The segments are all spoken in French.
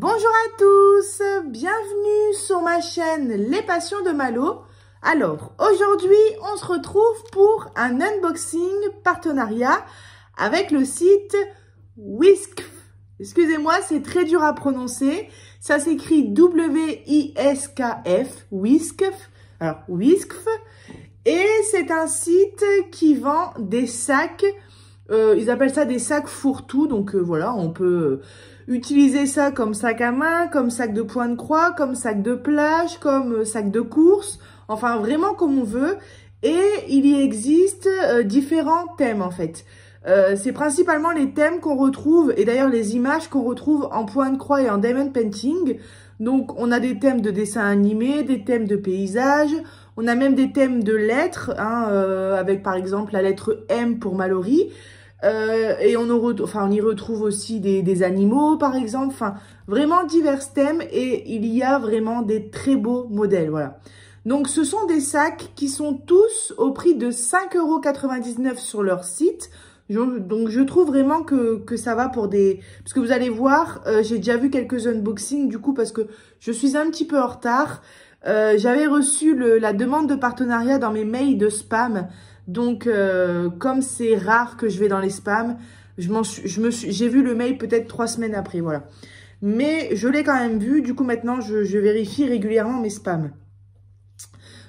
Bonjour à tous, bienvenue sur ma chaîne Les Passions de Malo. Alors, aujourd'hui, on se retrouve pour un unboxing partenariat avec le site Whiskf. Excusez-moi, c'est très dur à prononcer. Ça s'écrit W-I-S-K-F, Whiskf. Alors, Whiskf. Et c'est un site qui vend des sacs. Ils appellent ça des sacs fourre-tout. Donc, voilà, on peut utiliser ça comme sac à main, comme sac de point de croix, comme sac de plage, comme sac de course. Enfin, vraiment comme on veut. Et il y existe différents thèmes, en fait. C'est principalement les thèmes qu'on retrouve, et d'ailleurs les images qu'on retrouve en point de croix et en diamond painting. Donc, on a des thèmes de dessin animé, des thèmes de paysages. On a même des thèmes de lettres, hein, avec par exemple la lettre M pour Mallory. Et on y retrouve aussi des animaux, par exemple. Enfin, vraiment divers thèmes, et il y a vraiment des très beaux modèles, voilà. Donc, ce sont des sacs qui sont tous au prix de 5,99 € sur leur site. Donc, je trouve vraiment que ça va pour des... Parce que vous allez voir, j'ai déjà vu quelques unboxings, du coup, parce que je suis un petit peu en retard. J'avais reçu la demande de partenariat dans mes mails de spam. Donc, comme c'est rare que je vais dans les spams, j'ai vu le mail peut-être 3 semaines après, voilà. Mais je l'ai quand même vu, du coup, maintenant, je vérifie régulièrement mes spams.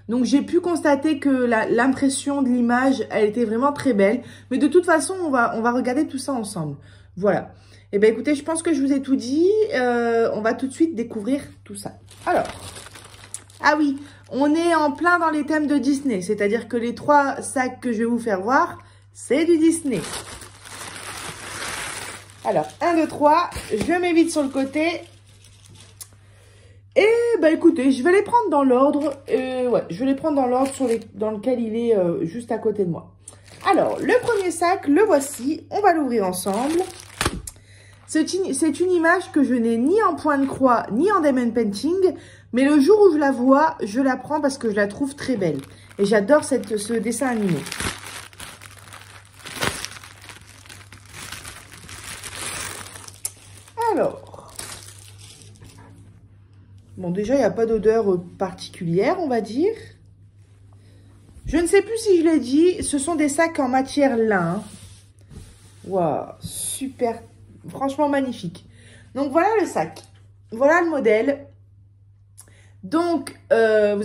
Donc, j'ai pu constater que l'impression de l'image, elle était vraiment très belle. Mais de toute façon, on va regarder tout ça ensemble. Voilà. Eh bien, écoutez, je pense que je vous ai tout dit. On va tout de suite découvrir tout ça. Alors, ah oui, on est en plein dans les thèmes de Disney. C'est-à-dire que les 3 sacs que je vais vous faire voir, c'est du Disney. Alors, 1, 2, 3, je mets vite sur le côté. Et bah écoutez, je vais les prendre dans l'ordre. Ouais, je vais les prendre dans l'ordre dans lequel il est juste à côté de moi. Alors, le premier sac, le voici. On va l'ouvrir ensemble. C'est une image que je n'ai ni en point de croix, ni en diamond painting. Mais le jour où je la vois, je la prends parce que je la trouve très belle. Et j'adore ce dessin animé. Alors... Bon, déjà, il n'y a pas d'odeur particulière, on va dire. Je ne sais plus si je l'ai dit, ce sont des sacs en matière lin. Waouh, super, franchement magnifique. Donc, voilà le sac. Voilà le modèle. Donc, vous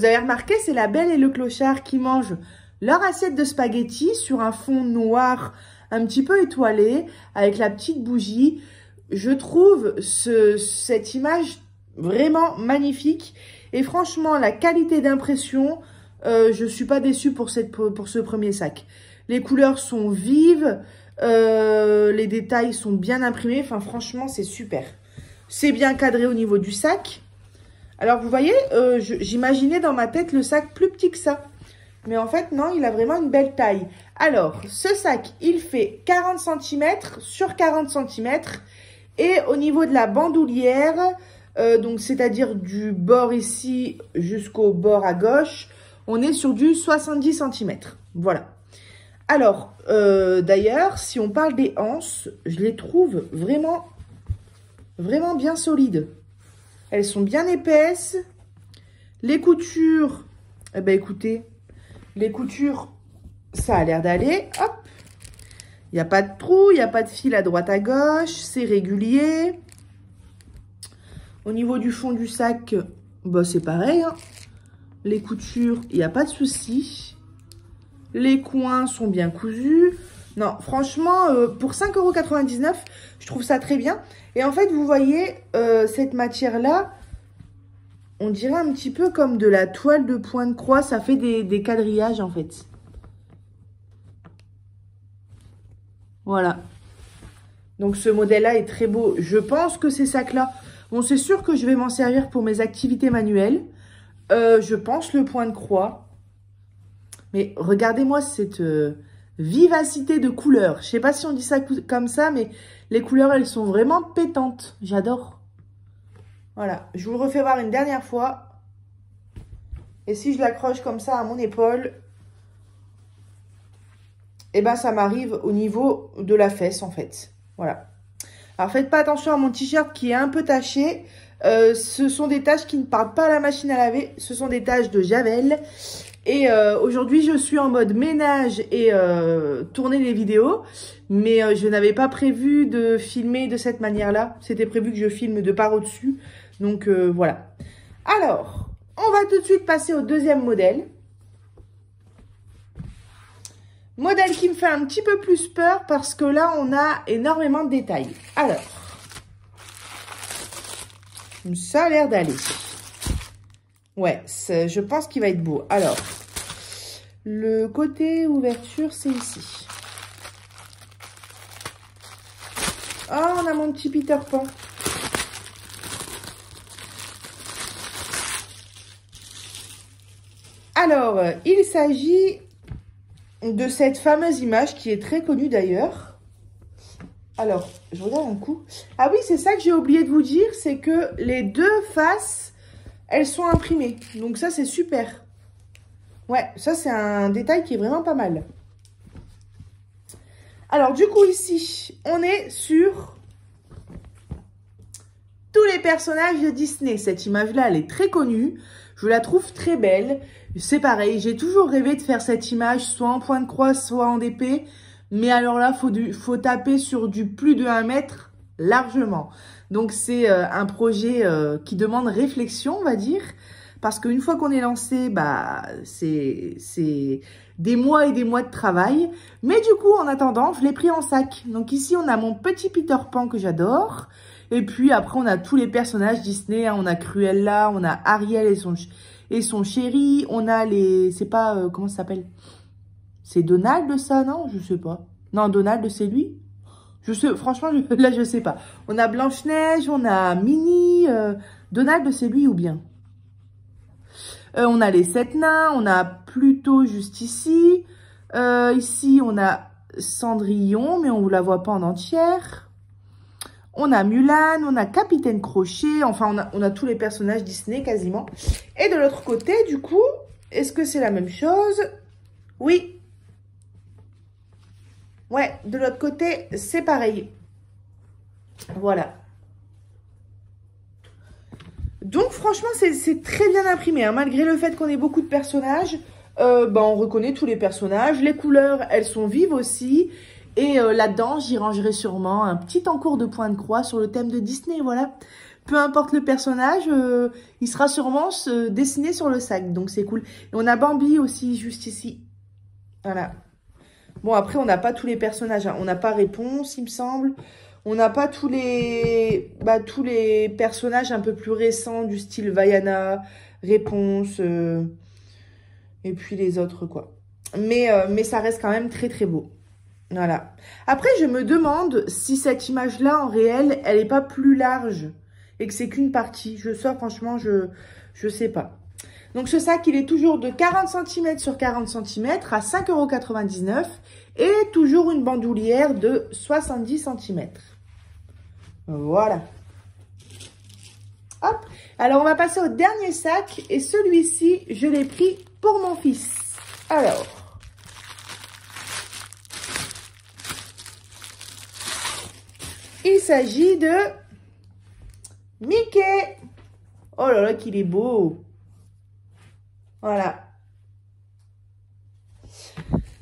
avez remarqué, c'est la Belle et le Clochard qui mangent leur assiette de spaghettis sur un fond noir un petit peu étoilé, avec la petite bougie. Je trouve cette image vraiment magnifique, et franchement la qualité d'impression, je suis pas déçue pour ce premier sac. Les couleurs sont vives, les détails sont bien imprimés, enfin franchement c'est super. C'est bien cadré au niveau du sac. Alors vous voyez, j'imaginais dans ma tête le sac plus petit que ça, mais en fait non, il a vraiment une belle taille. Alors ce sac, il fait 40 cm sur 40 cm, et au niveau de la bandoulière, donc c'est-à-dire du bord ici jusqu'au bord à gauche, on est sur du 70 cm. Voilà. Alors, d'ailleurs, si on parle des anses, je les trouve vraiment bien solides. Elles sont bien épaisses. Les coutures, eh ben écoutez, les coutures, ça a l'air d'aller. Hop, il n'y a pas de trou, il n'y a pas de fil à droite à gauche, c'est régulier. Au niveau du fond du sac, bah c'est pareil, hein. Les coutures, il n'y a pas de souci. Les coins sont bien cousus. Non, franchement, pour 5,99 €, je trouve ça très bien. Et en fait, vous voyez, cette matière-là, on dirait un petit peu comme de la toile de point de croix. Ça fait des quadrillages, en fait. Voilà. Donc, ce modèle-là est très beau. Je pense que ces sacs-là... Bon, c'est sûr que je vais m'en servir pour mes activités manuelles. Je pense le point de croix. Mais regardez-moi cette vivacité de couleurs. Je ne sais pas si on dit ça comme ça, mais les couleurs, elles sont vraiment pétantes. J'adore. Voilà, je vous le refais voir une dernière fois. Et si je l'accroche comme ça à mon épaule, eh ben ça m'arrive au niveau de la fesse, en fait. Voilà. Alors, faites pas attention à mon t-shirt qui est un peu taché. Ce sont des taches qui ne partent pas à la machine à laver. Ce sont des taches de Javel. Et aujourd'hui, je suis en mode ménage et tourner les vidéos. Mais je n'avais pas prévu de filmer de cette manière-là. C'était prévu que je filme de par au-dessus. Donc, voilà. Alors, on va tout de suite passer au deuxième modèle. Modèle qui me fait un petit peu plus peur parce que là, on a énormément de détails. Alors, ça a l'air d'aller. Ouais, je pense qu'il va être beau. Alors, le côté ouverture, c'est ici. Ah, on a mon petit Peter Pan. Alors, il s'agit de cette fameuse image qui est très connue d'ailleurs. Alors, je regarde un coup. Ah oui, c'est ça que j'ai oublié de vous dire, c'est que les deux faces, elles sont imprimées. Donc ça, c'est super. Ouais, ça, c'est un détail qui est vraiment pas mal. Alors, du coup, ici, on est sur tous les personnages de Disney. Cette image-là, elle est très connue. Je la trouve très belle. C'est pareil, j'ai toujours rêvé de faire cette image, soit en point de croix, soit en DP. Mais alors là, faut taper sur du plus de 1 mètre, largement. Donc, c'est un projet qui demande réflexion, on va dire. Parce qu'une fois qu'on est lancé, bah, c'est des mois et des mois de travail. Mais du coup, en attendant, je l'ai pris en sac. Donc ici, on a mon petit Peter Pan que j'adore. Et puis après, on a tous les personnages Disney. Hein. On a Cruella, on a Ariel et son chéri. On a les... C'est pas... comment ça s'appelle? C'est Donald, ça, non? Je sais pas. Non, Donald, c'est lui? Je sais... Franchement, là, je sais pas. On a Blanche-Neige, on a Minnie. Donald, c'est lui ou bien? On a les 7 nains. On a Pluto juste ici. Ici, on a Cendrillon, mais on ne la voit pas en entière. On a Mulan, on a Capitaine Crochet, enfin on a tous les personnages Disney quasiment. Et de l'autre côté, du coup, est-ce que c'est la même chose? Oui. Ouais, de l'autre côté, c'est pareil. Voilà. Donc franchement, c'est très bien imprimé, hein. Malgré le fait qu'on ait beaucoup de personnages, on reconnaît tous les personnages. Les couleurs, elles sont vives aussi. Et là-dedans, j'y rangerai sûrement un petit encours de point de croix sur le thème de Disney, voilà. Peu importe le personnage, il sera sûrement dessiné sur le sac, donc c'est cool. Et on a Bambi aussi, juste ici. Voilà. Bon, après, on n'a pas tous les personnages, hein. On n'a pas Réponse, il me semble. On n'a pas tous les personnages un peu plus récents, du style Vaiana, Réponse, et puis les autres, quoi. Mais ça reste quand même très, très beau. Voilà. Après, je me demande si cette image-là, en réel, elle n'est pas plus large et que c'est qu'une partie. Franchement, je sais pas. Donc, ce sac, il est toujours de 40 cm sur 40 cm à 5,99 € et toujours une bandoulière de 70 cm. Voilà. Hop. Alors, on va passer au dernier sac et celui-ci, je l'ai pris pour mon fils. Alors... Il s'agit de Mickey. Oh là là, qu'il est beau. Voilà.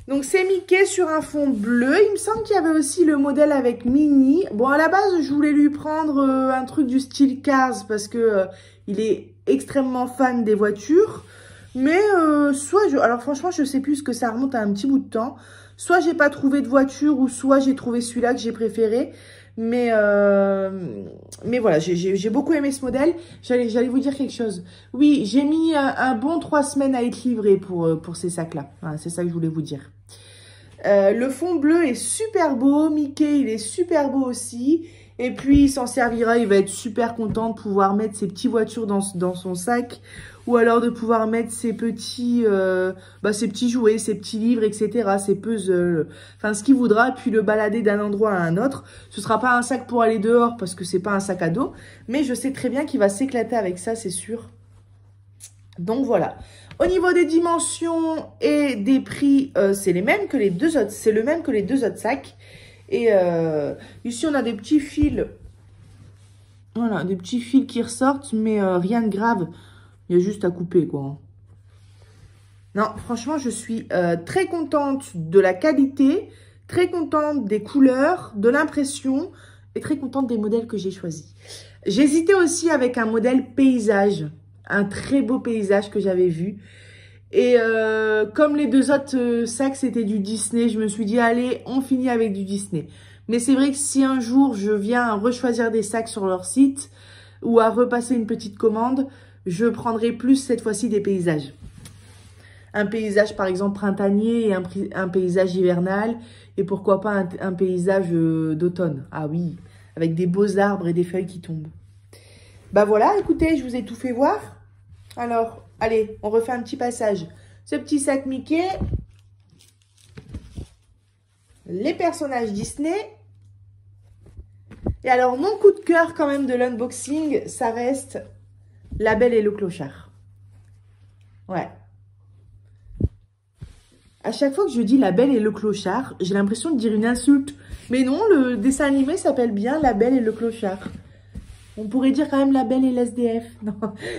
Donc, c'est Mickey sur un fond bleu. Il me semble qu'il y avait aussi le modèle avec Minnie. Bon, à la base, je voulais lui prendre un truc du style Cars parce que il est extrêmement fan des voitures. Mais alors franchement, je sais plus ce que ça remonte à un petit bout de temps. Soit j'ai pas trouvé de voiture ou soit j'ai trouvé celui-là que j'ai préféré. Mais voilà, j'ai beaucoup aimé ce modèle. J'allais vous dire quelque chose. Oui, j'ai mis un bon 3 semaines à être livré pour ces sacs-là. Voilà, c'est ça que je voulais vous dire. Le fond bleu est super beau. Mickey, il est super beau aussi. Et puis, il s'en servira. Il va être super content de pouvoir mettre ses petites voitures dans son sac. Ou alors de pouvoir mettre ses petits jouets, ses petits livres, etc. Ses puzzles. Enfin, ce qu'il voudra. Puis le balader d'un endroit à un autre. Ce sera pas un sac pour aller dehors parce que c'est pas un sac à dos. Mais je sais très bien qu'il va s'éclater avec ça, c'est sûr. Donc, voilà. Au niveau des dimensions et des prix, c'est le même que les deux autres sacs. Et ici, on a des petits fils. Voilà, des petits fils qui ressortent, mais rien de grave. Il y a juste à couper, quoi. Non, franchement, je suis très contente de la qualité, très contente des couleurs, de l'impression et très contente des modèles que j'ai choisis. J'hésitais aussi avec un modèle paysage, un très beau paysage que j'avais vu. Et comme les deux autres sacs, c'était du Disney, je me suis dit, allez, on finit avec du Disney. Mais c'est vrai que si un jour, je viens à rechoisir des sacs sur leur site ou à repasser une petite commande, je prendrai plus cette fois-ci des paysages. Un paysage, par exemple, printanier et un paysage hivernal. Et pourquoi pas un paysage d'automne. Ah oui, avec des beaux arbres et des feuilles qui tombent. Bah voilà, écoutez, je vous ai tout fait voir. Alors, allez, on refait un petit passage. Ce petit sac Mickey. Les personnages Disney. Et alors, mon coup de cœur quand même de l'unboxing, ça reste La Belle et le Clochard. Ouais. À chaque fois que je dis La Belle et le Clochard, j'ai l'impression de dire une insulte. Mais non, le dessin animé s'appelle bien La Belle et le Clochard. On pourrait dire quand même La Belle et l'SDF. Non,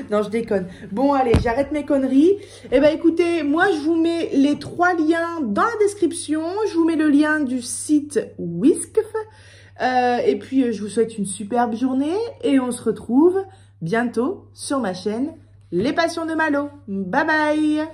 non, je déconne. Bon, allez, j'arrête mes conneries. Eh bien, écoutez, moi, je vous mets les 3 liens dans la description. Je vous mets le lien du site Whiskf. Et puis, je vous souhaite une superbe journée. Et on se retrouve bientôt sur ma chaîne Les Passions de Malo. Bye bye!